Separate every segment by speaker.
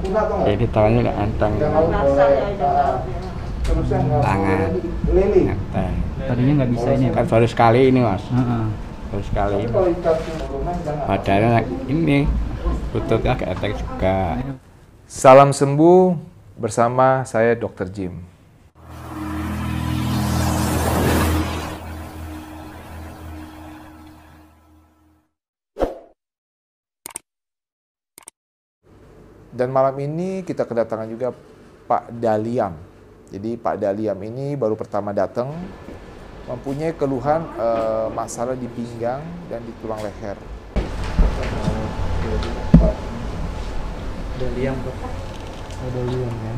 Speaker 1: Jadi tangannya nggak enteng. Tangan enteng.
Speaker 2: Tadinya nggak bisa ini.
Speaker 1: Kan baru sekali ini mas. Baru sekali. Badannya ini lututnya agak enteng juga.
Speaker 3: Salam sembuh bersama saya Dr. Jim. Dan malam ini kita kedatangan juga Pak Daliam. Jadi Pak Daliam ini baru pertama datang, mempunyai keluhan masalah di pinggang dan di tulang leher.
Speaker 2: Daliam tuh.
Speaker 3: Daliam ya.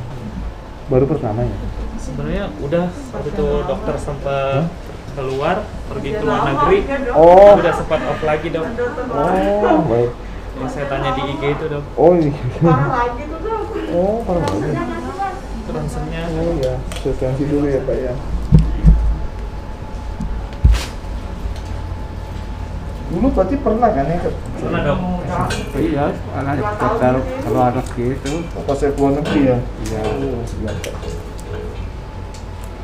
Speaker 3: Baru pertama ya?
Speaker 2: Sebenarnya udah waktu itu dokter sempat keluar pergi ke luar negeri.
Speaker 3: Oh.
Speaker 2: Udah sempat off lagi dok.
Speaker 3: Oh, baik.
Speaker 2: Yang saya tanya di IG itu dok.
Speaker 3: Oh iya. Oh, parah lagi.
Speaker 2: Ronsennya.
Speaker 3: Oh ya, suspensi dulu ya Pak ya. Dulu berarti pernah kan ya?
Speaker 2: Pernah dok.
Speaker 1: Iya, anak dokter keluar negeri itu.
Speaker 3: Pas saya keluar negeri ya?
Speaker 1: Iya.
Speaker 3: Oh, siap Pak.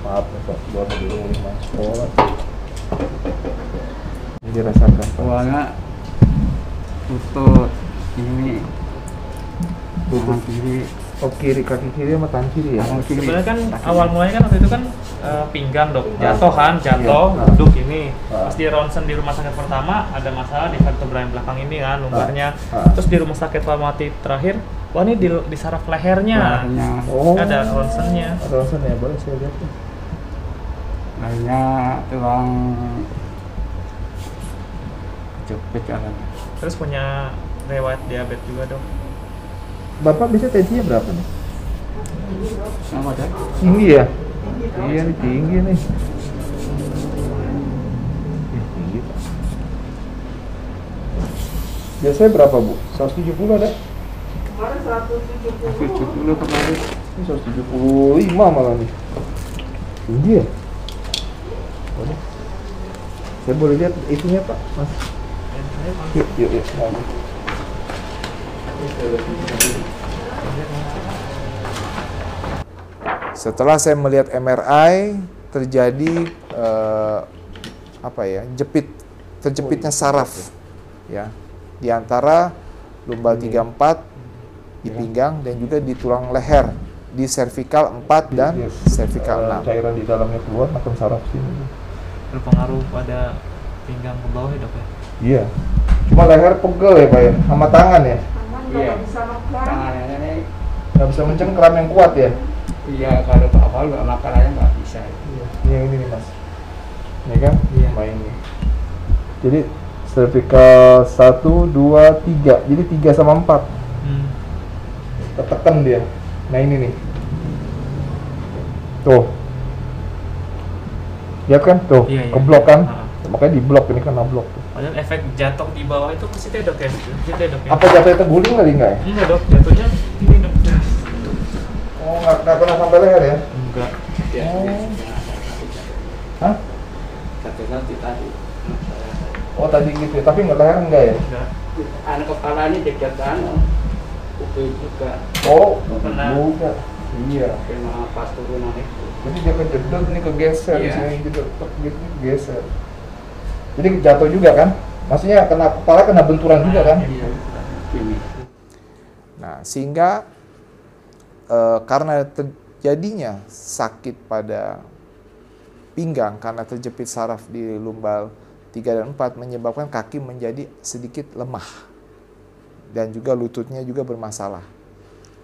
Speaker 3: Maaf ya Pak, keluar negeri mas sekolah. Ini dirasakan Pak.
Speaker 1: Soalnya lutut ini tangan kiri.
Speaker 3: Oh kiri, kaki kiri sama tangan kiri ya?
Speaker 1: Tangan kiri.
Speaker 2: Sebenarnya kan awal mulanya kan waktu itu kan pinggang dok, jatuh, duduk ini. Pas di ronsen di rumah sakit pertama ada masalah di vertebra yang belakang ini kan, lumbarnya. Terus di rumah sakit Fatmawati terakhir, wah ini di saraf lehernya.
Speaker 3: Oh.
Speaker 2: Ada ronsennya.
Speaker 3: Ada ronsen ya, boleh saya lihat tuh.
Speaker 1: Lainnya tulang kejepit kan.
Speaker 2: Terus punya riwayat diabetes juga dok.
Speaker 3: Bapak bisa tensinya berapa nih?
Speaker 1: Sama deh.
Speaker 3: Tinggi ya? Iya nih tinggi nih. Tinggi Pak. Biasanya berapa Bu? 170 ada?
Speaker 4: Kemarin 170.
Speaker 1: 70 kemarin.
Speaker 3: Ini 175 malah nih. Tinggi ya? Boleh. Saya boleh lihat itunya Pak, Mas. Yuk, yuk, yuk. Setelah saya melihat MRI, terjadi terjepitnya saraf, ya, di antara lumbal 34 di pinggang dan juga di tulang leher, di cervical 4 dan cervical 6.
Speaker 5: Cairan di dalamnya keluar akan saraf sini.
Speaker 2: Berpengaruh pada pinggang ke bawah ya dok ya?
Speaker 5: Iya. Cuma leher pegel ya Pak ya, sama tangan ya.
Speaker 1: Iya. Tangannya ini.
Speaker 5: Nggak bisa mencengkram yang kuat ya.
Speaker 1: Iya, kalau awal nggak makan aja nggak bisa.
Speaker 5: Iya. Ini yang ini nih Mas. Ini kan?
Speaker 2: Iya.
Speaker 5: Main ini. Jadi cervical 1, 2, 3. Jadi 3 sama 4. Ketekan dia. Nah ini nih. Tuh. Lihat kan? Tuh.
Speaker 2: Iya, iya.
Speaker 5: Keblok kan? Makanya di blok ini kena blok.
Speaker 2: Padahal efek jatuh di bawah itu pasti dok ya? Gitu ya dok ya?
Speaker 5: Apa jatuhnya terguling kali nggak ya?
Speaker 2: Enggak dok, jatuhnya ini dok.
Speaker 5: Oh, nggak pernah sampai leher ya?
Speaker 2: Enggak.
Speaker 5: Oh. Hah?
Speaker 1: Satu nanti tadi.
Speaker 5: Oh tadi gitu ya, tapi nggak leher enggak ya?
Speaker 2: Enggak.
Speaker 1: Anak kepala ini dekat Uke juga.
Speaker 5: Oh,
Speaker 2: Pernah.
Speaker 5: juga. Iya.
Speaker 1: Kena pas turunan itu.
Speaker 5: Jadi dia kejedot nih kegeser di
Speaker 1: Iya.
Speaker 5: sini gitu, tek gitu geser. Jadi jatuh juga kan? Maksudnya kena kepala kena benturan juga kan?
Speaker 1: Iya. Ini.
Speaker 3: Nah, sehingga karena terjadinya sakit pada pinggang karena terjepit saraf di lumbal 3 dan 4 menyebabkan kaki menjadi sedikit lemah. Dan juga lututnya juga bermasalah.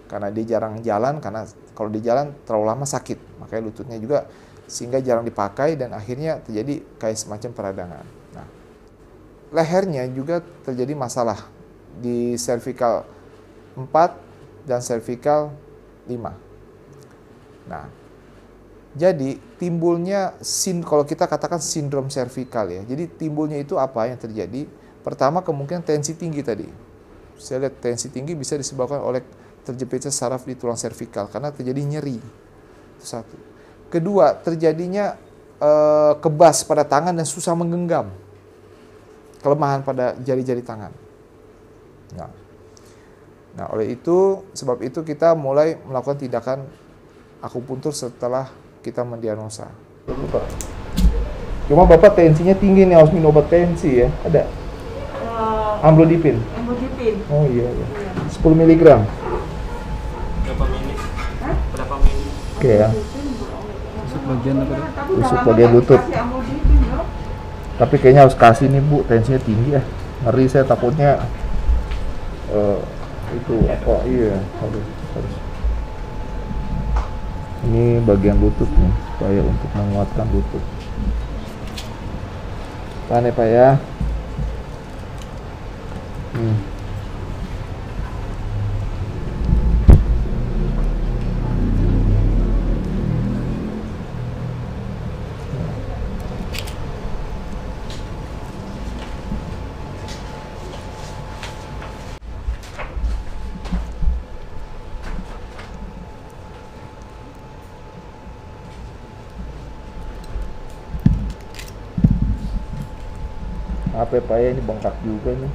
Speaker 3: Karena dia jarang jalan, karena kalau di jalan terlalu lama sakit. Makanya lututnya juga sehingga jarang dipakai dan akhirnya terjadi kayak semacam peradangan. Nah, lehernya juga terjadi masalah di cervical 4 dan cervical 5. Nah, jadi timbulnya kalau kita katakan sindrom cervical ya. Jadi timbulnya itu apa yang terjadi? Pertama kemungkinan tensi tinggi tadi. Saya lihat tensi tinggi bisa disebabkan oleh terjepitnya saraf di tulang cervical karena terjadi nyeri. Itu satu. Kedua, terjadinya kebas pada tangan dan susah menggenggam. Kelemahan pada jari-jari tangan. Nah, Nah, sebab itu kita mulai melakukan tindakan akupuntur setelah kita mendiagnosa.
Speaker 5: Lupa. Cuma Bapak tensinya tinggi nih, harus minum obat tensi ya. Ada? Amlodipin.
Speaker 4: Amlodipin.
Speaker 5: Oh iya, iya.
Speaker 4: Iya.
Speaker 5: 10 mg.
Speaker 2: Berapa mili?
Speaker 4: Hah?
Speaker 2: Berapa mili?
Speaker 5: Oke ya.
Speaker 6: Masuk bagian apa?
Speaker 5: Tusuk bagian lutut. Tapi kayaknya harus kasih nih Bu, tensinya tinggi ya. Ngeri saya takutnya itu apa? Iya, harus. Ini bagian lutut nih, supaya untuk menguatkan lutut. Tahan ya Pak ya. Apa Pak ya, ini bengkak juga nih.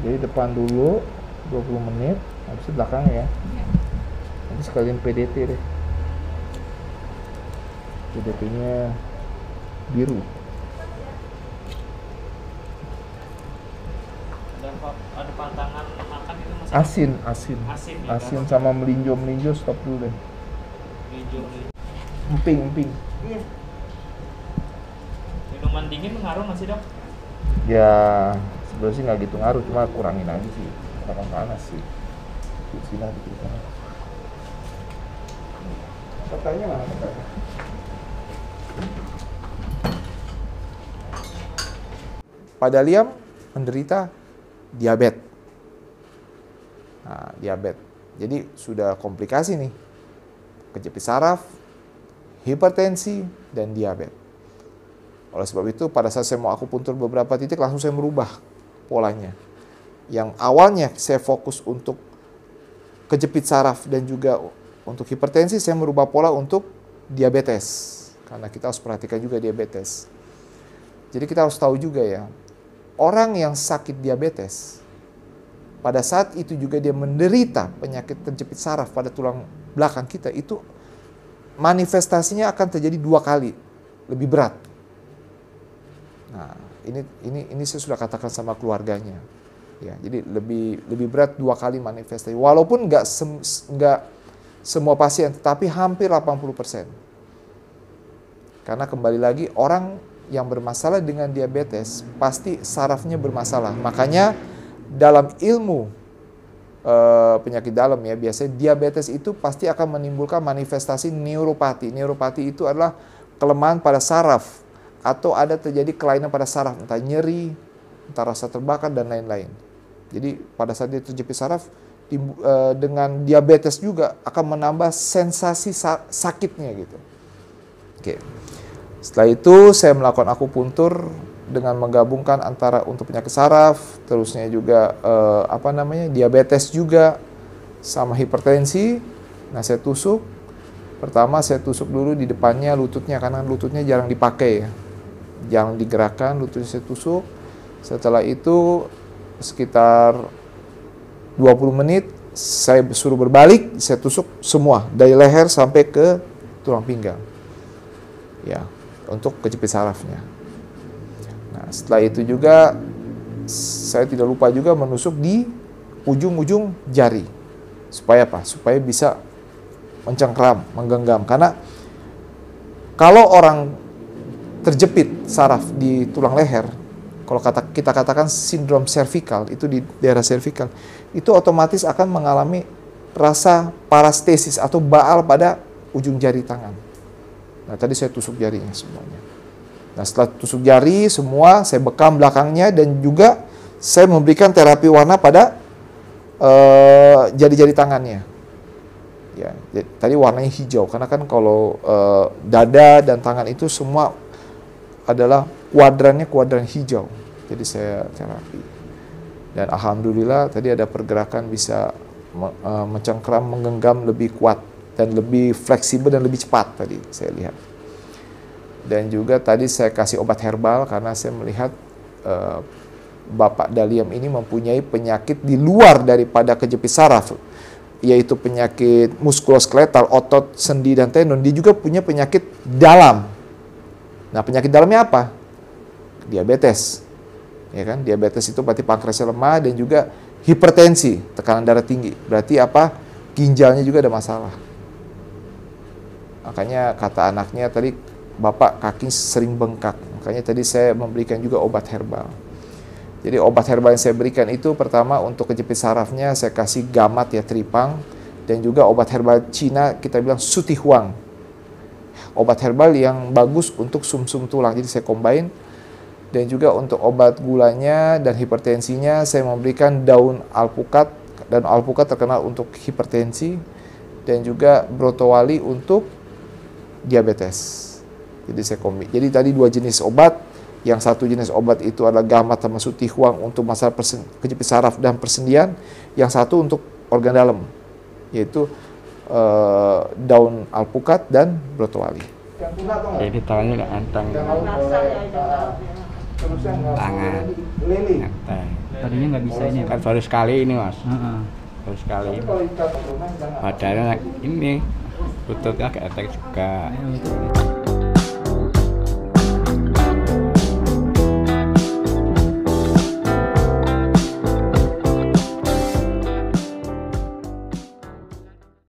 Speaker 5: Jadi depan dulu 20 menit, habis itu belakang ya. Nanti sekalian PDT deh. PDT-nya biru.
Speaker 2: Ada pantangan makan itu masih
Speaker 5: Asin
Speaker 2: ya,
Speaker 5: asin sama melinjo stop dulu deh.
Speaker 2: hijau.
Speaker 5: Emping.
Speaker 4: Iya.
Speaker 2: Minuman dingin ngaruh nggak sih dok?
Speaker 5: Ya sebenarnya sih nggak gitu ngaruh, cuma kurangin aja sih, kurang panas sih. Di sini dikit panas. Katanya mana katanya?
Speaker 3: Pak Daliam menderita diabetes. Nah, diabetes. Jadi sudah komplikasi nih. Kejepit saraf, hipertensi, dan diabetes. Oleh sebab itu, pada saat saya mau akupuntur beberapa titik, langsung saya merubah polanya. Yang awalnya saya fokus untuk kejepit saraf dan juga untuk hipertensi, saya merubah pola untuk diabetes. Karena kita harus perhatikan juga diabetes. Jadi kita harus tahu juga ya, orang yang sakit diabetes, pada saat itu juga dia menderita penyakit terjepit saraf pada tulang belakang kita, itu manifestasinya akan terjadi 2 kali lebih berat. Nah, ini saya sudah katakan sama keluarganya. Ya, jadi lebih berat 2 kali manifestasi. Walaupun nggak semua pasien, tetapi hampir 80%. Karena kembali lagi, orang yang bermasalah dengan diabetes pasti sarafnya bermasalah. Makanya dalam ilmu penyakit dalam ya, biasanya diabetes itu pasti akan menimbulkan manifestasi neuropati. Neuropati itu adalah kelemahan pada saraf atau ada terjadi kelainan pada saraf, entah nyeri, entah rasa terbakar dan lain-lain. Jadi pada saat dia terjepit saraf, dengan diabetes juga akan menambah sensasi sakitnya gitu. Oke. Setelah itu saya melakukan akupuntur dengan menggabungkan antara untuk penyakit saraf, terusnya juga diabetes juga sama hipertensi. Nah, saya tusuk. Pertama saya tusuk dulu di depannya lututnya, karena lututnya jarang dipakai ya. Jarang digerakkan, lututnya saya tusuk. Setelah itu sekitar 20 menit saya suruh berbalik, saya tusuk semua dari leher sampai ke tulang pinggang. Ya, untuk kejepit sarafnya. Nah, setelah itu juga saya tidak lupa juga menusuk di ujung-ujung jari. Supaya apa? Supaya bisa mencengkram, menggenggam. Karena kalau orang terjepit saraf di tulang leher, kalau kita katakan sindrom cervical, itu di daerah cervical, itu otomatis akan mengalami rasa parastesis atau baal pada ujung jari tangan. Nah, tadi saya tusuk jarinya semuanya. Nah, setelah tusuk jari semua, saya bekam belakangnya dan juga saya memberikan terapi warna pada jari-jari tangannya. Ya, tadi warnanya hijau karena kan kalau dada dan tangan itu semua adalah kuadran hijau. Jadi saya terapi. Dan alhamdulillah tadi ada pergerakan bisa mencengkram, menggenggam lebih kuat dan lebih fleksibel dan lebih cepat tadi saya lihat. Dan juga tadi saya kasih obat herbal karena saya melihat Bapak Daliam ini mempunyai penyakit di luar daripada kejepit saraf, yaitu penyakit muskuloskeletal, otot, sendi, dan tendon. Dia juga punya penyakit dalam. Nah, penyakit dalamnya apa? Diabetes. Ya kan? Diabetes itu berarti pankreasnya lemah dan juga hipertensi, tekanan darah tinggi. Berarti apa? Ginjalnya juga ada masalah. Makanya kata anaknya tadi, Bapak kaki sering bengkak. Makanya tadi saya memberikan juga obat herbal. Jadi obat herbal yang saya berikan itu pertama untuk kejepit sarafnya saya kasih gamat ya, tripang, dan juga obat herbal Cina kita bilang sutihuang. Obat herbal yang bagus untuk sumsum tulang. Jadi saya combine. Dan juga untuk obat gulanya dan hipertensinya saya memberikan daun alpukat. Daun alpukat terkenal untuk hipertensi, dan juga brotowali untuk diabetes. Jadi saya kombi. Jadi tadi 2 jenis obat. Yang satu jenis obat itu adalah gamat sama sutihuang untuk masalah kejepit saraf dan persendian. Yang satu untuk organ dalam, yaitu daun alpukat dan brotowali.
Speaker 1: Jadi tangannya nggak antang. Tangan. Nyantai.
Speaker 6: Tadinya nggak bisa ini ya, Pak?
Speaker 1: Kan baru sekali ini, Mas.
Speaker 6: Heeh.
Speaker 1: Baru sekali. Badannya ini lututnya agak entek juga.
Speaker 6: Ayo, itu.